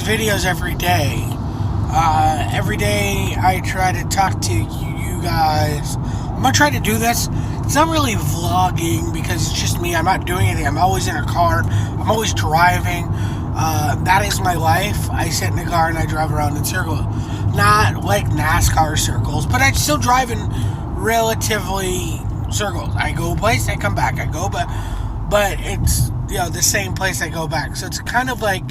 these videos every day. Every day I try to talk to you guys. I'm gonna try to do this. It's not really vlogging because it's just me. I'm not doing anything. I'm always in a car. I'm always driving. That is my life. I sit in the car and I drive around in circles. Not like NASCAR circles, but I still drive in relatively circles. I go a place, I come back. I go, but it's, the same place I go back. So it's kind of like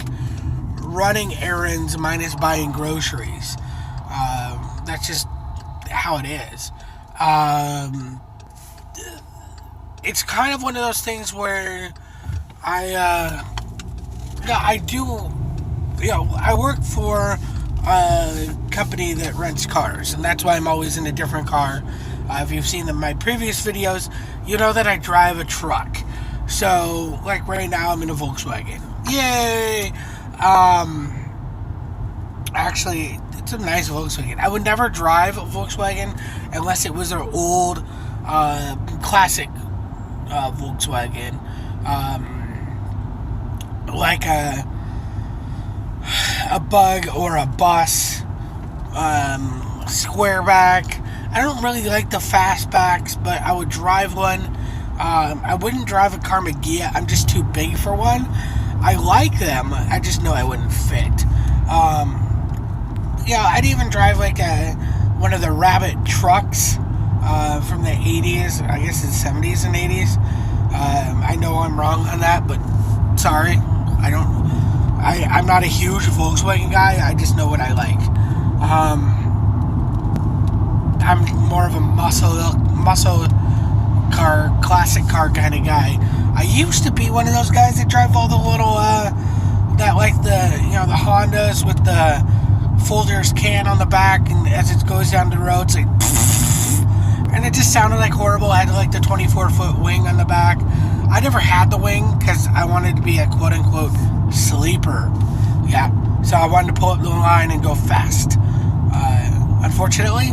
running errands minus buying groceries. That's just how it is. It's kind of one of those things where I work for a company that rents cars, and that's why I'm always in a different car. If you've seen my previous videos, you know that I drive a truck. So, like right now, I'm in a Volkswagen. Yay! Actually, it's a nice Volkswagen. I would never drive a Volkswagen unless it was an old, classic Volkswagen. Like a Bug or a Bus, Squareback. I don't really like the fastbacks, but I would drive one. I wouldn't drive a Carmageia. I'm just too big for one. I like them. I just know I wouldn't fit. I'd even drive like one of the Rabbit trucks from the 80s. I guess it's 70s and 80s. I know I'm wrong on that, but sorry. I'm not a huge Volkswagen guy. I just know what I like. I'm more of a muscle car, classic car kind of guy. I used to be one of those guys that drive all the little, the Hondas with the Folgers can on the back, and as it goes down the road, it's like, and it just sounded like horrible. I had like the 24-foot wing on the back. I never had the wing because I wanted to be a quote-unquote sleeper. Yeah, so I wanted to pull up the line and go fast. Unfortunately,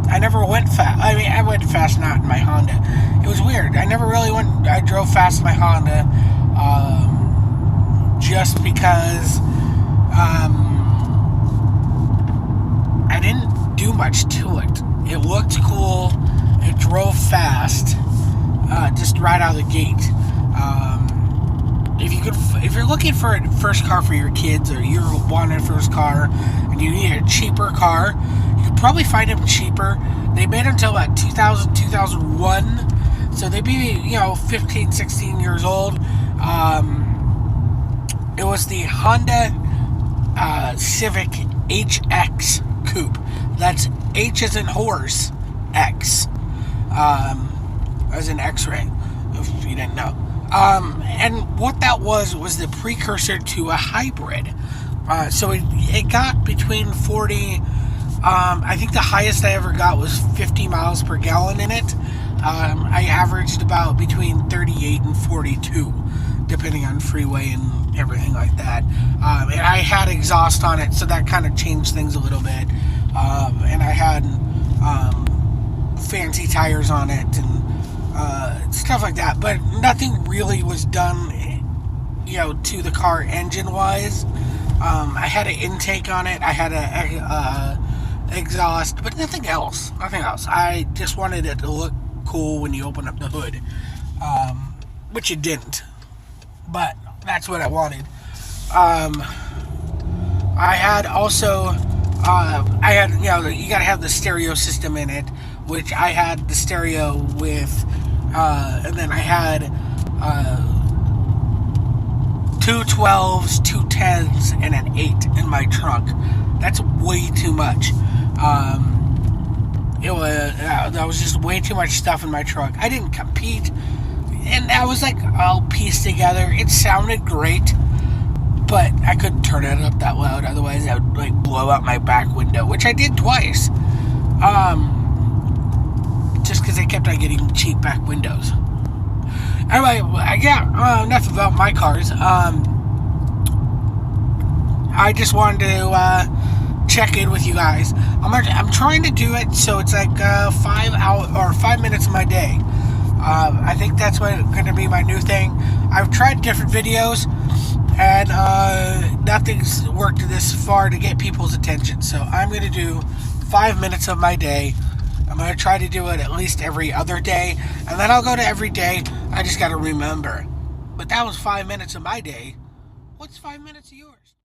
I never went fast. I mean, I went fast not in my Honda. It was weird. I never really I drove fast in my Honda just because I didn't do much to it. It looked cool. It drove fast, just right out of the gate. If you're looking for a first car for your kids, or you're wanting a first car and you need a cheaper car, you could probably find them cheaper. They made them until about 2000, 2001, so they'd be 15, 16 years old. It was the Honda Civic HX Coupe. That's H as in horse, X as in X-ray, if you didn't know. And what that was the precursor to a hybrid. So it got between 40, I think the highest I ever got was 50 miles per gallon in it. I averaged about between 38 and 42, depending on freeway and everything like that. And I had exhaust on it, so that kind of changed things a little bit. And I had fancy tires on it and stuff like that, but nothing really was done, to the car engine-wise. I had an intake on it, I had a exhaust, but nothing else. I just wanted it to look cool when you open up the hood, which it didn't, but that's what I wanted. I had also, you gotta have the stereo system in it, which I had the stereo with, and then I had 2 12s, 2 10s, and an 8 in my trunk. That's way too much. That was just way too much stuff in my trunk. I didn't compete, and I was like all pieced together. It sounded great, but I couldn't turn it up that loud, otherwise I would like blow out my back window, which I did twice. Just because they kept on getting cheap back windows. Anyway, enough about my cars. I just wanted to check in with you guys. I'm trying to do it so it's like 5 minutes of my day. I think that's going to be my new thing. I've tried different videos, and nothing's worked this far to get people's attention. So I'm going to do 5 minutes of my day. I'm going to try to do it at least every other day, and then I'll go to every day. I just got to remember. But that was 5 minutes of my day. What's 5 minutes of yours?